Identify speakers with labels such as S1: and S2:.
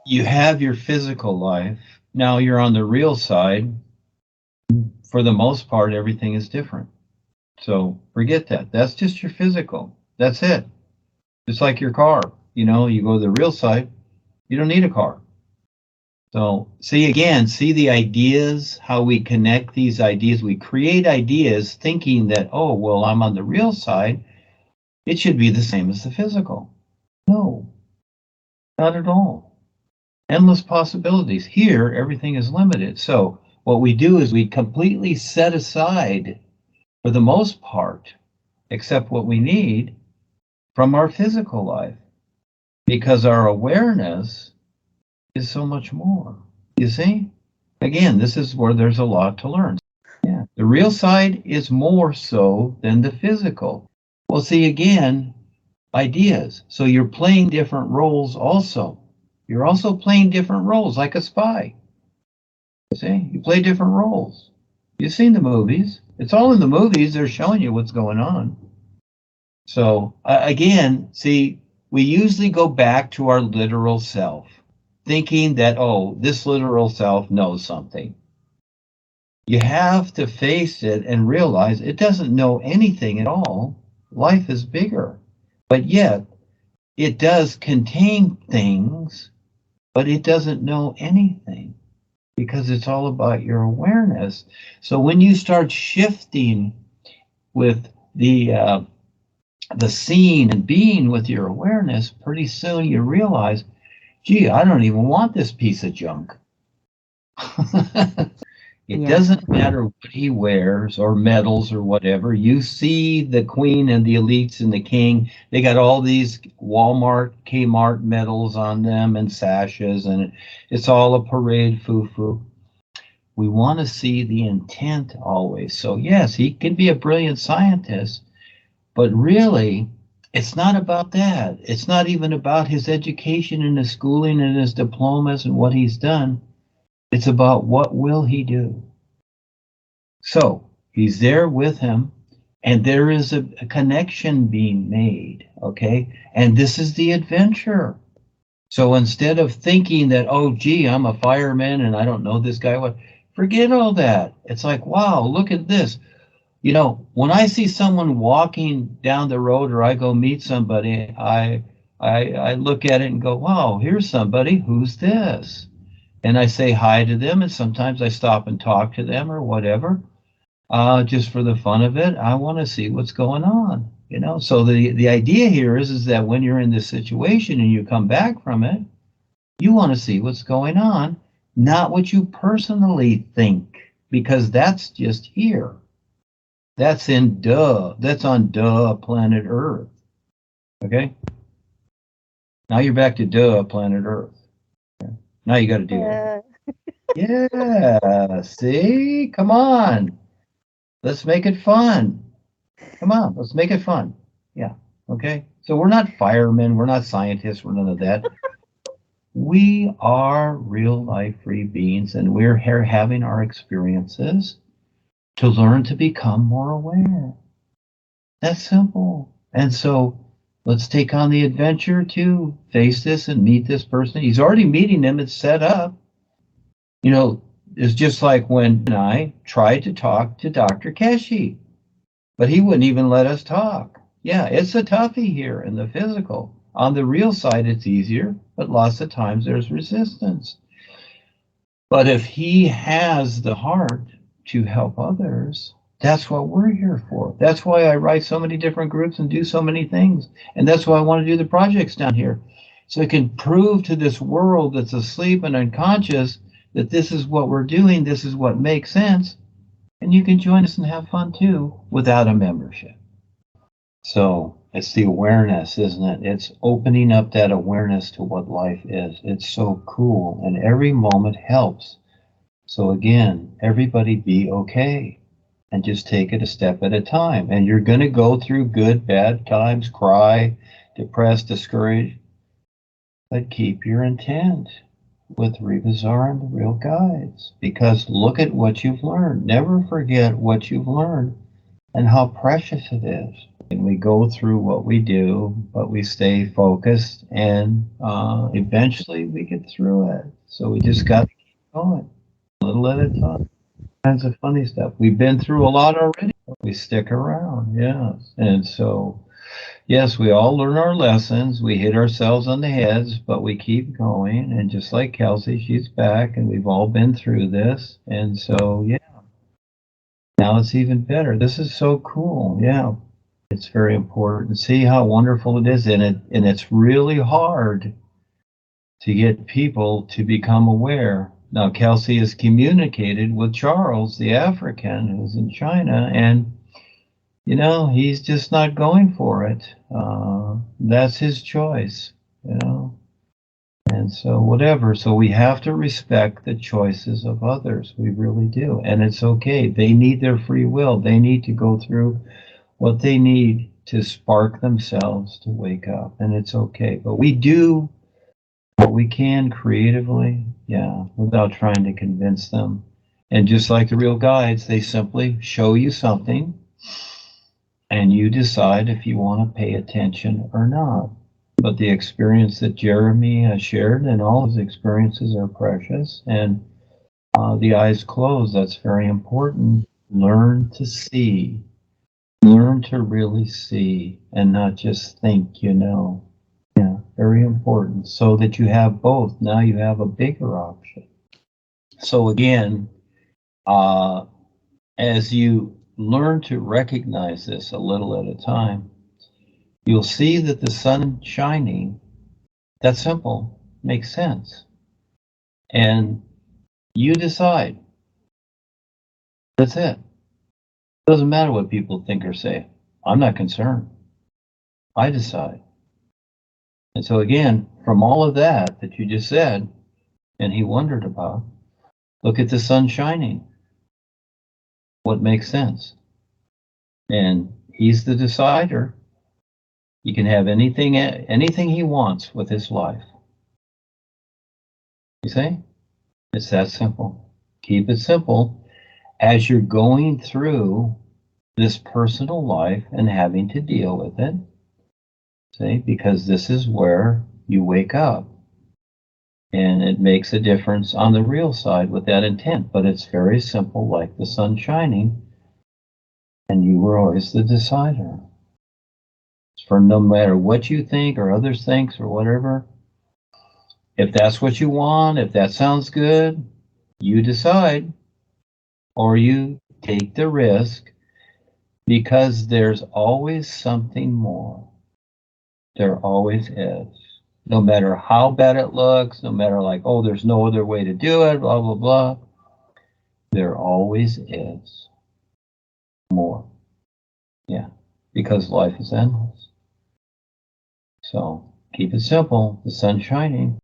S1: you have your physical life. Now you're on the real side. For the most part, everything is different. So forget that. That's just your physical. That's it. Just like your car. You know, you go to the real side, you don't need a car. So see again, see the ideas, how we connect these ideas. We create ideas thinking that, oh, well, I'm on the real side. It should be the same as the physical. No, not at all. Endless possibilities. Here, everything is limited. So what we do is we completely set aside, for the most part, except what we need, from our physical life, because our awareness is so much more. You see? Again, this is where there's a lot to learn. Yeah, the real side is more so than the physical. Well, see, again, ideas. So you're playing different roles also. You're also playing different roles, like a spy. See, you play different roles. You've seen the movies. It's all in the movies. They're showing you what's going on. So again, see, we usually go back to our literal self, thinking that, oh, this literal self knows something. You have to face it and realize it doesn't know anything at all. Life is bigger, but yet it does contain things, but it doesn't know anything, because it's all about your awareness. So when you start shifting with the scene and being with your awareness, pretty soon you realize, gee, I don't even want this piece of junk. It doesn't matter what he wears or medals or whatever. You see the queen and the elites and the king, they got all these Walmart, Kmart medals on them and sashes, and it's all a parade foo-foo. We want to see the intent always. So yes, he can be a brilliant scientist, but really, it's not about that. It's not even about his education and his schooling and his diplomas and what he's done. It's about what will he do. So he's there with him, and there is a connection being made, okay? And this is the adventure. So instead of thinking that, oh, gee, I'm a fireman and I don't know this guy, what? Forget all that. It's like, wow, look at this. You know, when I see someone walking down the road or I go meet somebody, I look at it and go, wow, here's somebody. Who's this? And I say hi to them, and sometimes I stop and talk to them or whatever, just for the fun of it. I want to see what's going on, you know. So the idea here is that when you're in this situation and you come back from it, you want to see what's going on, not what you personally think, because that's just here. That's in that's on planet Earth. Okay? Now you're back to planet Earth. Okay. Now you got to deal with it. Yeah, see? Come on. Let's make it fun. Come on, let's make it fun. Yeah, okay? So we're not firemen, we're not scientists, we're none of that. We are real life free beings, and we're here having our experiences to learn to become more aware. That's simple. And so let's take on the adventure to face this and meet this person. He's already meeting him. It's set up. You know, it's just like when I tried to talk to Dr. Keshi, but he wouldn't even let us talk. Yeah, it's a toughie here in the physical. On the real side, it's easier, but lots of times there's resistance. But if he has the heart to help others, that's what we're here for. That's why I write so many different groups and do so many things. And that's why I want to do the projects down here. So I can prove to this world that's asleep and unconscious that this is what we're doing, this is what makes sense. And you can join us and have fun too without a membership. So it's the awareness, isn't it? It's opening up that awareness to what life is. It's so cool, and every moment helps. So again, everybody be okay and just take it a step at a time. And you're going to go through good, bad times, cry, depressed, discouraged, but keep your intent with RealBazaar and the Real Guides, because look at what you've learned. Never forget what you've learned. and how precious it is. And we go through what we do, but we stay focused, and eventually we get through it. So we just got to keep going, a little at a time. Kinds of funny stuff. We've been through a lot already. We stick around, yes. And so, yes, we all learn our lessons. We hit ourselves on the heads, but we keep going. And just like Kelsey, she's back, and we've all been through this. And so, yeah, now it's even better. This is so cool. Yeah, it's very important. See how wonderful it is, and it's really hard to get people to become aware. Now, Kelsey has communicated with Charles, the African, who's in China, and he's just not going for it. That's his choice, And so whatever. So we have to respect the choices of others. We really do. And it's okay. They need their free will. They need to go through what they need to spark themselves to wake up. And it's okay. But we do what we can creatively, without trying to convince them. And just like the real guides, they simply show you something, and you decide if you want to pay attention or not. But the experience that Jeremy has shared, and all his experiences are precious, and the eyes closed, that's very important. Learn to see. Learn to really see and not just think you know. Yeah, very important. So that you have both. Now you have a bigger option. So again, as you learn to recognize this a little at a time, you'll see that the sun shining, that's simple, makes sense. And you decide. That's it. Doesn't matter what people think or say. I'm not concerned. I decide. And so again, from all of that you just said, and he wondered about, look at the sun shining. What makes sense? And he's the decider. He can have anything he wants with his life. You see? It's that simple. Keep it simple as you're going through this personal life and having to deal with it. See? Because this is where you wake up. And it makes a difference on the real side with that intent. But it's very simple, like the sun shining. And you were always the decider. For no matter what you think or others think or whatever, if that's what you want, if that sounds good, you decide, or you take the risk, because there's always something more. There always is. No matter how bad it looks, no matter like, oh, there's no other way to do it, blah, blah, blah. There always is more. Yeah, because life is endless. So keep it simple. The sun's shining.